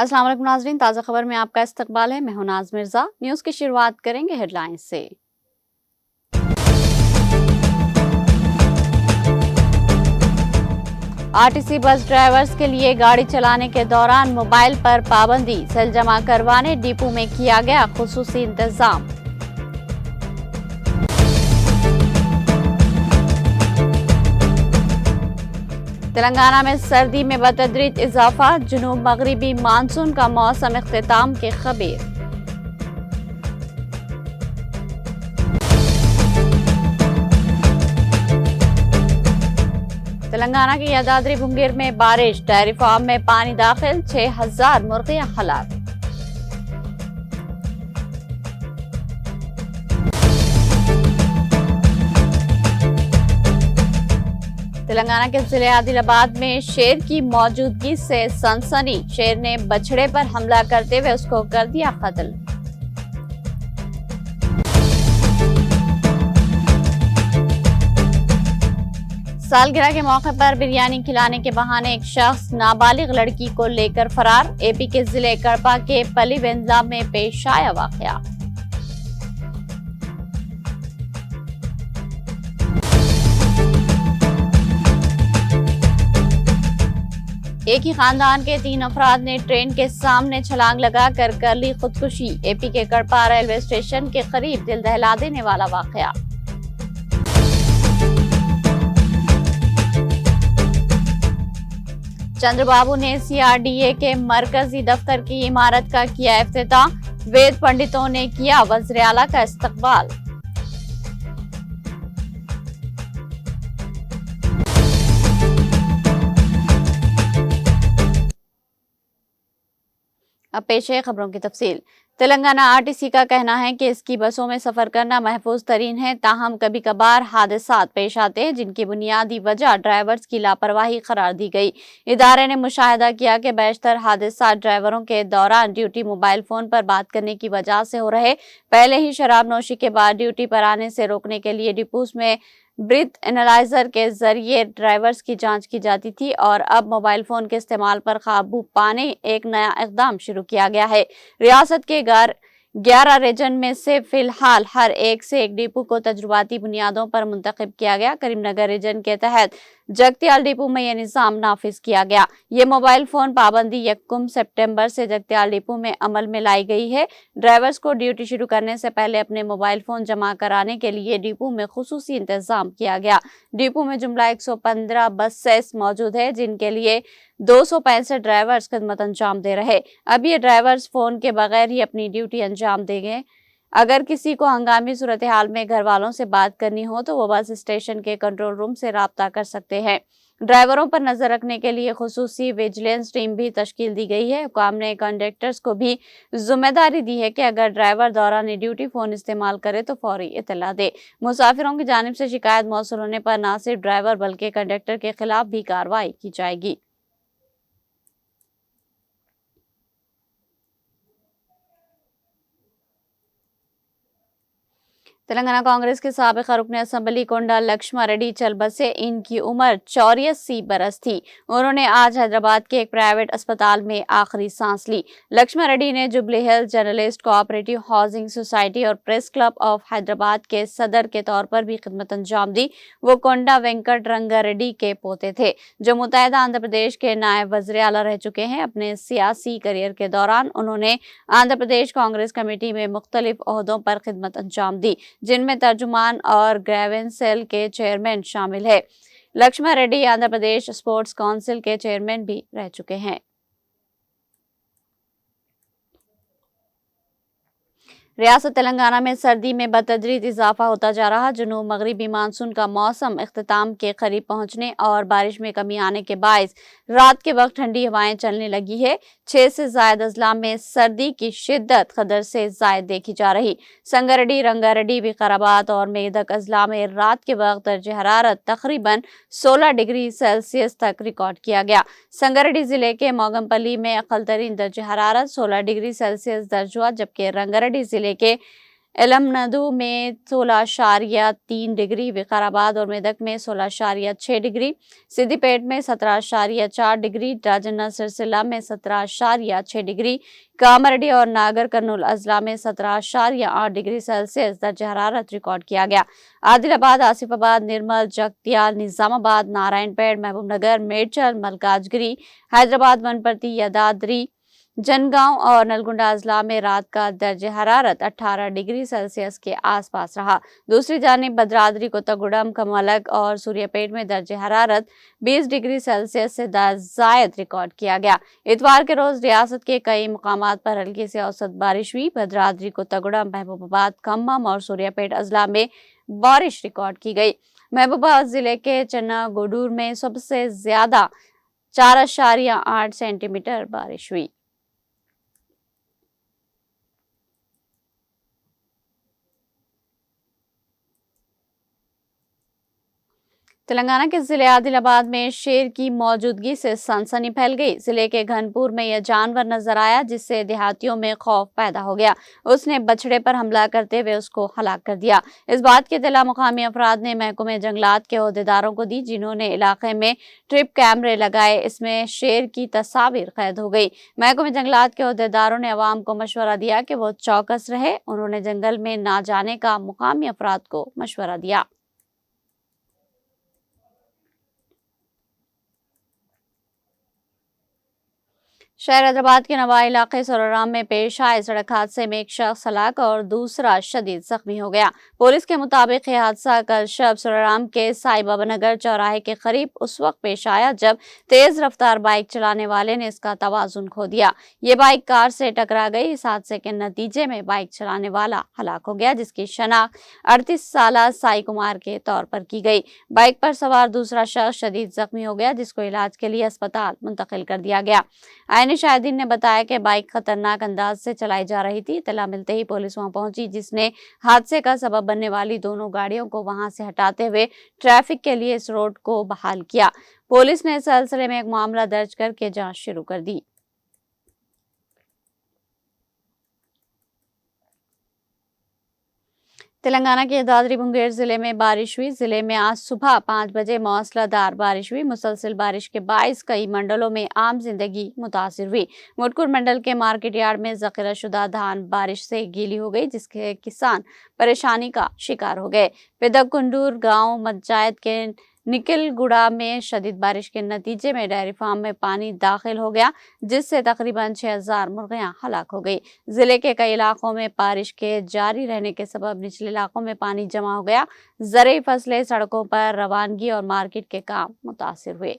अस्सलाम वालेकुम नाज़रीन, ताज़ा खबर में आपका इस्तकबाल है। मैं हूं नाज मिर्जा। न्यूज़ की शुरुआत करेंगे हेडलाइंस से। आरटीसी बस ड्राइवर्स के लिए गाड़ी चलाने के दौरान मोबाइल पर पाबंदी, सेल जमा करवाने डिपो में किया गया खुसूसी इंतजाम। तेलंगाना में सर्दी में बतदरीज इजाफा, जुनूब मगरिबी मानसून का मौसम इख्तिताम के खबीर। तेलंगाना के यादाद्री बुंगेर में बारिश, डेयरी फार्म में पानी दाखिल, 6000 मुर्गियां हलाक। तेलंगाना के जिले आदिलाबाद में शेर की मौजूदगी से सनसनी, शेर ने बछड़े पर हमला करते हुए उसको कर दिया कत्ल। सालगिरह के मौके पर बिरयानी खिलाने के बहाने एक शख्स नाबालिग लड़की को लेकर फरार। एपी के जिले कड़पा के पलीवेंदला में पेश आया वाकया। एक ही खानदान के 3 अफराद ने ट्रेन के सामने छलांग लगाकर कर ली खुदकुशी। एपी के कड़पा रेलवे स्टेशन के करीब दिल दहला देने वाला वाकया। चंद्रबाबू ने सीआरडीए के मरकजी दफ्तर की इमारत का किया इफ्तिताह। वेद पंडितों ने किया वज़ीर आला का इस्तकबाल। अब पेश है खबरों की तफसील। तेलंगाना आरटीसी का कहना है कि इसकी बसों में सफर करना महफूज तरीन है, ताहम कभी कभार हादसात पेश आते हैं जिनकी बुनियादी वजह ड्राइवर्स की लापरवाही करार दी गई। इदारे ने मुशाहिदा किया कि बेशतर हादसात ड्राइवरों के दौरान ड्यूटी मोबाइल फोन पर बात करने की वजह से हो रहे। पहले ही शराब नोशी के बाद ड्यूटी पर आने से रोकने के लिए डिपोस में ब्रीथ एनालाइजर के जरिए ड्राइवर्स की जांच की जाती थी और अब मोबाइल फोन के इस्तेमाल पर काबू पाने एक नया इकदाम शुरू किया गया है। रियासत के 11 रीजन में से फिलहाल हर एक से एक डिपो को तजुर्बाती बुनियादों पर मुंतखब किया गया। करीमनगर रीजन के तहत जगतियाल डिपो में यह निज़ाम नाफिज किया गया। ये मोबाइल फोन पाबंदी 1 सितंबर से जगतियाल डिपो में अमल में लाई गई है। ड्राइवर्स को ड्यूटी शुरू करने से पहले अपने मोबाइल फोन जमा कराने के लिए डिपो में खुसूसी इंतजाम किया गया। डिपो में जुमला 115 बसेस मौजूद है जिनके लिए 265 ड्राइवर्स खिदमत अंजाम दे रहे। अब ये ड्राइवर्स फोन के बगैर ही अपनी ड्यूटी अंजाम देंगे। अगर किसी को हंगामी सूरत हाल में घर वालों से बात करनी हो तो वो बस स्टेशन के कंट्रोल रूम से राब्ता कर सकते हैं। ड्राइवरों पर नजर रखने के लिए खुसूसी विजिलेंस टीम भी तश्कील दी गई है। हुकाम ने कंडक्टर्स को भी जिम्मेदारी दी है कि अगर ड्राइवर दौरान ड्यूटी फोन इस्तेमाल करे तो फौरी इत्तला दे। मुसाफिरों की जानिब से शिकायत मौसूल होने पर न सिर्फ ड्राइवर बल्कि कंडक्टर के खिलाफ भी कार्रवाई की जाएगी। तेलंगाना कांग्रेस के साबिक़ रुकन असम्बली कोंडा लक्ष्मा रेड्डी चल बसे। इनकी उम्र 84 बरस थी। उन्होंने आज हैदराबाद के एक प्राइवेट अस्पताल में आखिरी सांस ली। लक्ष्मा रेड्डी ने jubilee hills journalist cooperative housing society और प्रेस क्लब ऑफ हैदराबाद के सदर के तौर पर भी खिदमत अंजाम दी। वो कोंडा वेंकट रंगा रेड्डी के पोते थे जो मुत्तहिदा आंध्र प्रदेश के नायब वज़ीर आला रह चुके हैं। अपने सियासी करियर के दौरान उन्होंने आंध्र प्रदेश कांग्रेस कमेटी में मुख्तलिफ ओहदों पर खिदमत अंजाम दी जिनमें तर्जुमान और ग्रेवेंस सेल के चेयरमैन शामिल है। लक्ष्मा रेड्डी आंध्र प्रदेश स्पोर्ट्स काउंसिल के चेयरमैन भी रह चुके हैं। रियासत तेलंगाना में सर्दी में बतदरीज इजाफा होता जा रहा। जुनूब मगरिबी मानसून का मौसम इख्तिताम के करीब पहुंचने और बारिश में कमी आने के बायस रात के वक्त ठंडी हवाएं चलने लगी है। 6 से ज्यादा अजला में सर्दी की शिद्दत कदर से जायद देखी जा रही। संगारेड्डी, रंगारेड्डी, विकाराबाद और मेदक अजला में रात के वक्त दर्जे हरारत तकरीबन 16 डिग्री सेल्सियस तक रिकॉर्ड किया गया। संगारेड्डी जिले के मोगमपल्ली में अकल तरीन दर्जे हरारत 16 डिग्री सेल्सियस दर्ज हुआ, जबकि रंगारेड्डी जिले के एलमनदू में 16.3 डिग्री, विकाराबाद और मेदक में 16.6 डिग्री, सिद्दीपेट में 17.4 डिग्री, राजन्ना सिरसिला में 17.6 डिग्री, कामारेड्डी और नागर कर्नूल अजला में 17.8 डिग्री सेल्सियस दर्ज हरारत रिकॉर्ड किया गया। आदिलाबाद, आसिफाबाद, निर्मल, जगतियाल, निजामाबाद, नारायणपेट, महबूबनगर, मेडचल, मलकाजगिरी, हैदराबाद, वनपर्ती, यादाद्री, जनगांव और नलगुंडा अजला में रात का दर्ज हरारत 18 डिग्री सेल्सियस के आसपास रहा। दूसरी जानिब भद्राद्री, कोत्तागुडम, कमलक और सूर्यापेट में दर्ज हरारत 20 डिग्री सेल्सियस से जायद रिकॉर्ड किया गया। इतवार के रोज रियासत के कई मुकामात पर हल्की से औसत बारिश हुई। भद्राद्री, कोत्तागुडम, महबूबाबाद, खम्भम और सूर्यापेट अजला में बारिश रिकॉर्ड की गई। महबूबाबाद जिले के चन्ना गोडूर में सबसे ज्यादा 4.8 सेंटीमीटर बारिश हुई। तेलंगाना के जिले आदिलाबाद में शेर की मौजूदगी से सनसनी फैल गई। जिले के घनपुर में यह जानवर नजर आया, जिससे देहातियों में खौफ पैदा हो गया। उसने बछड़े पर हमला करते हुए उसको हलाक कर दिया। इस बात की इत्तला मुकामी अफराद ने महकमे जंगलात के ओहदेदारों को दी, जिन्होंने इलाके में ट्रिप कैमरे लगाए। इसमें शेर की तस्वीर कैद हो गई। महकमे जंगलात के ओहदेदारों ने अवाम को मशवरा दिया कि वो चौकस रहे। उन्होंने जंगल में ना जाने का मुकामी अफराद को मशवरा दिया। शहर हैदराबाद के नवा इलाके सोराराम में पेश आए सड़क हादसे में एक शख्स हलाक और दूसरा शदीद जख्मी हो गया। पुलिस के मुताबिक यह हादसा कल शब सोराराम के साई बाबा नगर चौराहे के करीब उस वक्त पेश आया जब तेज रफ्तार बाइक चलाने वाले ने इसका तवाजुन खो दिया। ये बाइक कार से टकरा गई। इस हादसे के नतीजे में बाइक चलाने वाला हलाक हो गया, जिसकी शनाख्त 38 साल साई कुमार के तौर पर की गई। बाइक पर सवार दूसरा शख्स शदीद जख्मी हो गया, जिसको इलाज के लिए अस्पताल मुंतकिल कर दिया गया। शाहिदीन ने बताया कि बाइक खतरनाक अंदाज से चलाई जा रही थी। इत्तला मिलते ही पुलिस वहां पहुंची, जिसने हादसे का सबब बनने वाली दोनों गाड़ियों को वहां से हटाते हुए ट्रैफिक के लिए इस रोड को बहाल किया। पुलिस ने इस सिलसिले में एक मामला दर्ज करके जांच शुरू कर दी। तेलंगाना के दादरी मुंगेर जिले में बारिश हुई। जिले में आज सुबह 5 बजे मौसलाधार बारिश हुई। मुसलसल बारिश के बायस कई मंडलों में आम जिंदगी मुतासिर हुई। मुटकुर मंडल के मार्केट यार्ड में जखीरा शुदा धान बारिश से गीली हो गई, जिसके किसान परेशानी का शिकार हो गए। पिदकुंडूर गांव पंचायत के निकलगुड़ा में शदीद बारिश के नतीजे में डेयरी फार्म में पानी दाखिल हो गया, जिससे तकरीबन 6000 मुर्गियां हलाक हो गई। जिले के कई इलाकों में बारिश के जारी रहने के सबब निचले इलाकों में पानी जमा हो गया। ज़रूरी फसलें, सड़कों पर रवानगी और मार्केट के काम मुतासिर हुए।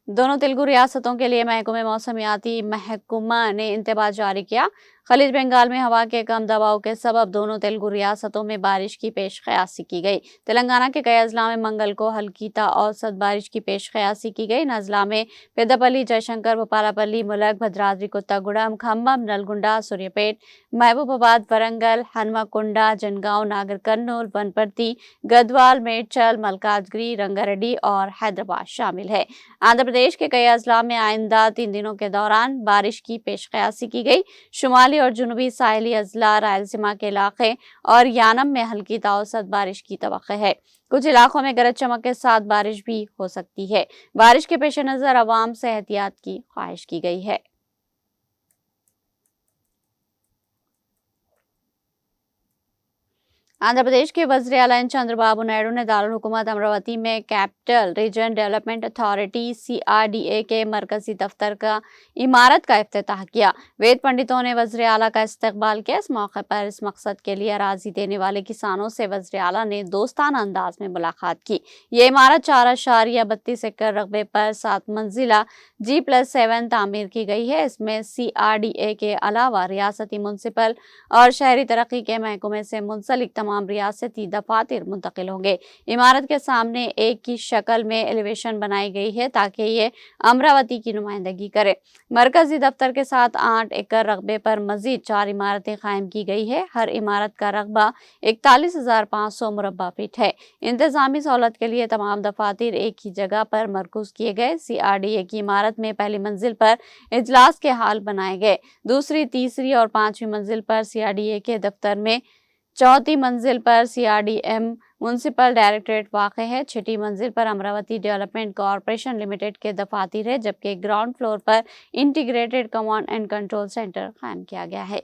दोनों तेलुगु रियासतों के लिए महकमे मौसमियाती महकमा ने इंतबाह जारी किया। खलीज बंगाल में हवा के कम दबाव के सबब दोनों तेलुगु रियासतों में बारिश की पेशकयासी की गई। तेलंगाना के कई अजला में मंगल को हल्की ता औसत बारिश की पेशकयासी की गई। इन अजला में पेद्दापल्ली, जयशंकर, भोपालपल्ली, मुलक, भद्राद्री, कोत्तागुडम, खम्भम, नलगुंडा, सूर्यापेट, महबूबाबाद, वरंगल, हनुमकुंडा, जनगांव, नागर कर्नूल, वनपर्ती, गदवाल, मेडचल, मलकाजगिरी, रंगारेड्डी और हैदराबाद शामिल है। आंध्र प्रदेश के कई अजला में आइंदा 3 दिनों के दौरान बारिश की पेशकयासी की गई। शुमाली और जुनूबी साहिली अजला, रायलसीमा के इलाके और यानम में हल्की ता औसत बारिश की तवक्को है। कुछ इलाकों में गरज चमक के साथ बारिश भी हो सकती है। बारिश के पेश नजर अवाम से एहतियात की ख्वाहिश की गई है। आंध्र प्रदेश के वज़ीर आला चंद्रबाबू नायडू ने दारुल हुकूमत अमरावती में capital region development authority CRDA के मरकजी दफ्तर का इमारत का इफ्तिताह किया। वेद पंडितों ने वज़ीर आला का इस्तकबाल किया। इस मौके पर इस मकसद के लिए अराजी देने वाले किसानों से वज़ीर आला ने दोस्ताना अंदाज में मुलाकात की। ये इमारत 4.32 एकड़ रकबे पर 7 मंजिला G+7 तामीर की गई है। इसमें CRDA के अलावा रियासती, म्युनिसिपल और शहरी तरक्की के महकमे से मुंसलिक तमाम रियासती दफातर मुंतकिल होंगे। इमारत के सामने एक की शक्ल में एलिवेशन बनाई गई है ताकि ये अमरावती की नुमाइंदगी करे। मरकजी दफ्तर के साथ 8 एकड़ रकबे पर मजीद 4 इमारतें कायम की गई है। हर इमारत का रकबा 41,500 मुरब्बा फीट है। इंतजामी सहूलत के लिए तमाम दफातर एक ही जगह पर मरकूज किए गए। CRDA की इमारत में पहली मंजिल पर इजलास के हाल बनाए गए। दूसरी, तीसरी और 5वीं मंजिल पर CRDA के दफ्तर में, चौथी मंजिल पर CRDM म्युनिसिपल डायरेक्टरेट वाक़ है। छठी मंजिल पर अमरावती डेवलपमेंट कॉरपोरेशन लिमिटेड के दफातर है, जबकि ग्राउंड फ्लोर पर integrated command and control centre कायम किया गया है।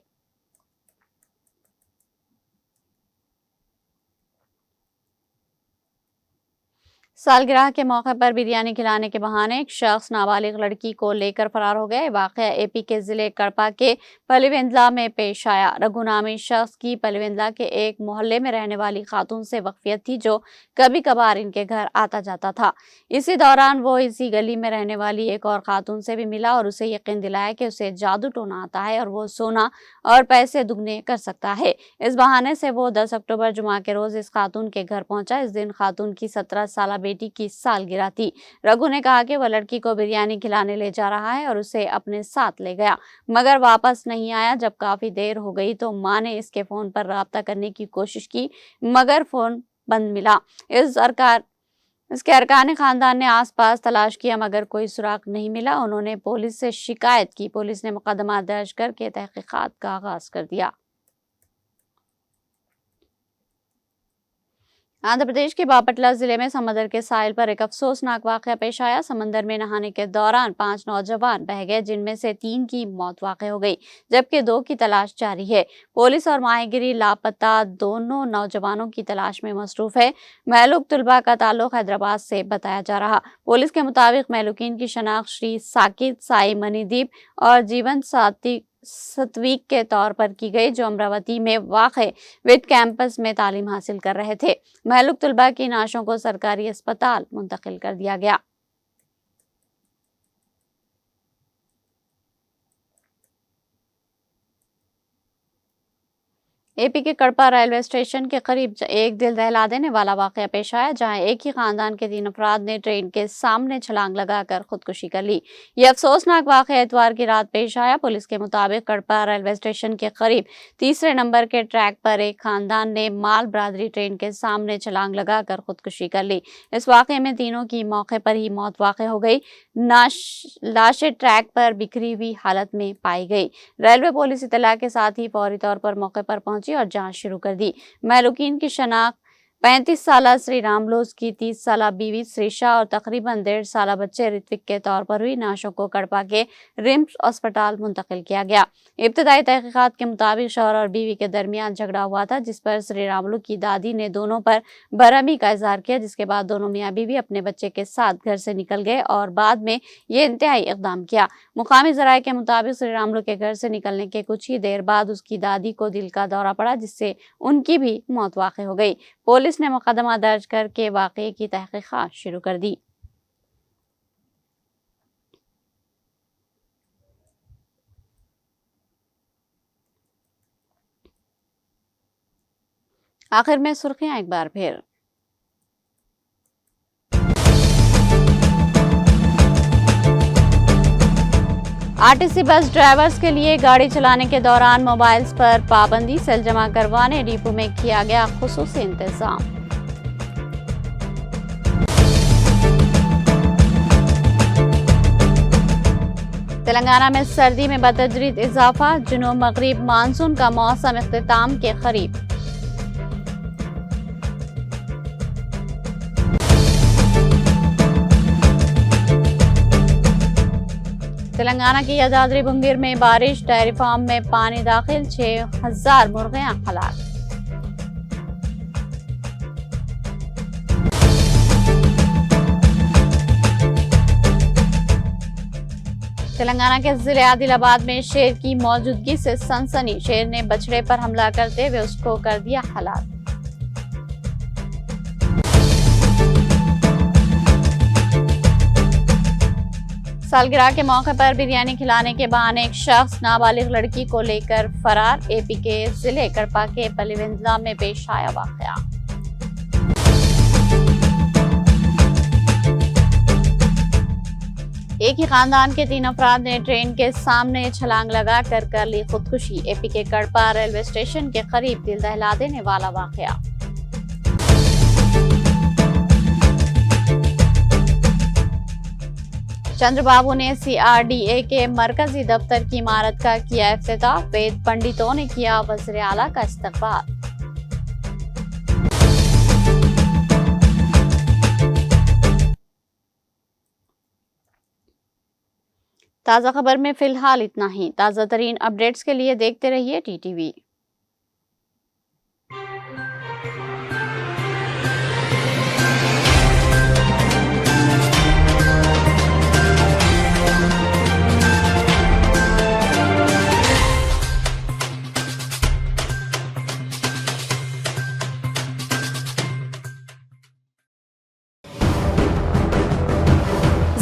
सालगिरह के मौके पर बिरयानी खिलाने के बहाने एक शख्स नाबालिग लड़की को लेकर फरार हो गया। वाक़या AP के जिले कड़पा के पलीवेंदला में पेश आया। रघु नामी शख्स की पलीवेंदला के एक मोहल्ले में रहने वाली खातून से वाक़फियत थी, जो कभी कभार इनके घर आता जाता था। इसी दौरान वो इसी गली में रहने वाली एक और खातून से भी मिला और उसे यकीन दिलाया कि उसे जादू टोना आता है और वो सोना और पैसे दुगने कर सकता है। इस बहाने से वो 10 अक्टूबर जुमा के रोज इस खातून के घर पहुंचा। इस दिन खातून की 17 साल बेटी की सालगिरह थी। रघु ने कहा कि वह लड़की को बिरयानी खिलाने ले जा रहा है और उसे अपने साथ ले गया, मगर वापस नहीं आया। जब काफी देर हो गई तो मां ने इसके फोन पर राब्ता करने की कोशिश की, मगर फोन बंद मिला। इसके अरकान खानदान ने आसपास तलाश किया, मगर कोई सुराग नहीं मिला। उन्होंने पुलिस से शिकायत की। पुलिस ने मुकदमा दर्ज करके तहकीकात का आगाज कर दिया। आंध्र प्रदेश के बापटला जिले में समंदर के साहिल पर एक अफसोसनाक वाकया पेश आया। समंदर में नहाने के दौरान 5 नौजवान बह गए, जिनमें से 3 की मौत वाक़ई हो गई, जबकि 2 की तलाश जारी है। पुलिस और माहिगिरी लापता दोनों नौजवानों की तलाश में मसरूफ है। महलूक तुलबा का ताल्लुक हैदराबाद से बताया जा रहा। पुलिस के मुताबिक महलूकीन की शनाख्त श्री साकिब, साई मणिदीप और जीवन सतवीक के तौर पर की गई, जो अमरावती में वाक़े विद कैंपस में तालीम हासिल कर रहे थे। महलूक तुलबा की नाशों को सरकारी अस्पताल मुंतकिल कर दिया गया। AP के कड़पा रेलवे स्टेशन के करीब एक दिल दहला देने वाला वाकया पेश आया, जहां एक ही खानदान के 3 अफराद ने ट्रेन के सामने छलांग लगाकर खुदकुशी कर ली। यह अफसोसनाक वाकया इतवार की रात पेश आया। पुलिस के मुताबिक कड़पा रेलवे स्टेशन के करीब 3रे नंबर के ट्रैक पर एक खानदान ने माल बरादरी ट्रेन के सामने छलांग लगाकर खुदकुशी कर ली। इस वाकये में तीनों की मौके पर ही मौत वाक़ई हो गई। लाशें ट्रैक पर बिखरी हुई हालत में पाई गई। रेलवे पुलिस इत्तला के साथ ही फौरी तौर पर मौके पर पहुंची और जांच शुरू कर दी। महलूकीन की शनाख्त 35 साला श्री रामलोस की 30 साला बीवी श्रीषा और तकरीबन 1.5 साला बच्चे ऋत्विक के तौर पर हुई। नाशों को कड़पा के रिम्स अस्पताल मुंतकिल किया गया। इब्तदाई तहकीकात के मुताबिक शौहर और बीवी के दरमियान झगड़ा हुआ था, जिस पर श्री रामलू की दादी ने दोनों पर बरहमी का इजहार किया, जिसके बाद दोनों मियाँ बीवी अपने बच्चे के साथ घर से निकल गए और बाद में ये इंतहाई इकदाम किया। मुकामी जराये के मुताबिक श्री रामलू के घर से निकलने के कुछ ही देर बाद उसकी दादी को दिल का दौरा पड़ा, जिससे उनकी भी मौत वाक़ई हो गई। पुलिस ने मुकदमा दर्ज करके वाक़ये की तहकीकात शुरू कर दी। आखिर में सुर्खियां एक बार फिर। RTC बस ड्राइवर्स के लिए गाड़ी चलाने के दौरान मोबाइल्स पर पाबंदी। सेल जमा करवाने डिपो में किया गया खुसूसी इंतजाम। तेलंगाना में सर्दी में बतदरीज इजाफा। जुनूब मगरिब मानसून का मौसम इख्तिताम के करीब। तेलंगाना की यादाद्री बुंगीर में बारिश। डेयरी फार्म में पानी दाखिल। 6,000 मुर्गियां हलाक। तेलंगाना के जिले आदिलाबाद में शेर की मौजूदगी से सनसनी। शेर ने बछड़े पर हमला करते हुए उसको कर दिया हलाक। सालगिरह के मौके पर बिरयानी खिलाने के बहाने एक शख्स नाबालिग लड़की को लेकर फरार। एपी के जिले कड़पा के पलीवेंजला में पेश आया वाकया। एक ही खानदान के 3 अफराद ने ट्रेन के सामने छलांग लगाकर कर ली खुदकुशी। एपी के कड़पा रेलवे स्टेशन के करीब दिल दहला देने वाला वाकया। चंद्रबाबू ने CRDA के मरकजी दफ्तर की इमारत का किया इफ्तिताह। वेद पंडितों ने किया वज़ीर आला का इस्तकबाल। ताज़ा खबर में फिलहाल इतना ही। ताज़ा तरीन अपडेट्स के लिए देखते रहिए TTV।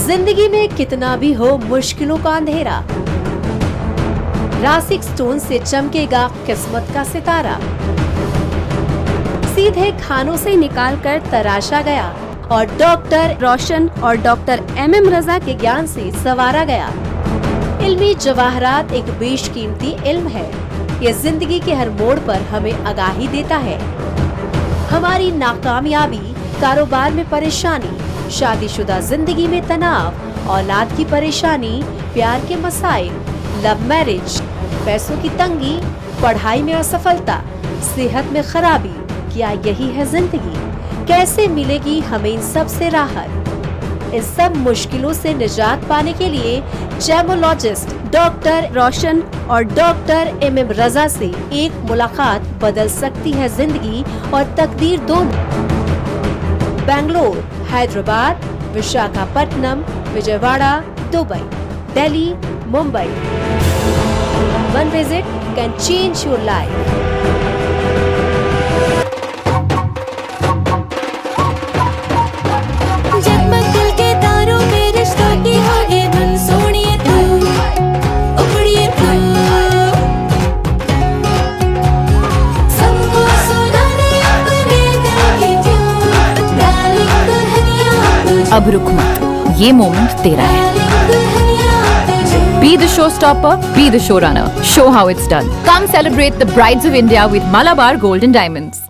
जिंदगी में कितना भी हो मुश्किलों का अंधेरा, रासिक स्टोन से चमकेगा किस्मत का सितारा। सीधे खानों से निकाल कर तराशा गया और डॉक्टर रोशन और डॉक्टर MM रजा के ज्ञान से संवारा गया। इल्मी जवाहरात एक बेशकीमती इल्म है। ये जिंदगी के हर मोड़ पर हमें आगाही देता है। हमारी नाकामयाबी, कारोबार में परेशानी, शादीशुदा जिंदगी में तनाव, औलाद की परेशानी, प्यार के मसाइल, लव मैरिज, पैसों की तंगी, पढ़ाई में असफलता, सेहत में खराबी, क्या यही है जिंदगी? कैसे मिलेगी हमें इन सब से राहत? इन सब मुश्किलों से निजात पाने के लिए जेमोलॉजिस्ट डॉक्टर रोशन और डॉक्टर MM रजा से एक मुलाकात बदल सकती है जिंदगी और तकदीर दोनों। Bangalore, Hyderabad, Visakhapatnam, Vijayawada, Dubai, Delhi, Mumbai. One visit can change your life. जगमग दिल के तारों में रिश्तों की होगी धुन, सोनिए तू, उखड़िए तू, सबको सुनाने अपने दिल की ट्यून, डार्लिंग दुल्हनिया तुझे, अब रुक मत, ये मोमेंट तेरा है। डार्लिंग दुल्हनिया तुझे। Be the showstopper, be the showrunner. Show how it's done. Come celebrate the brides of India with Malabar Gold and Diamonds.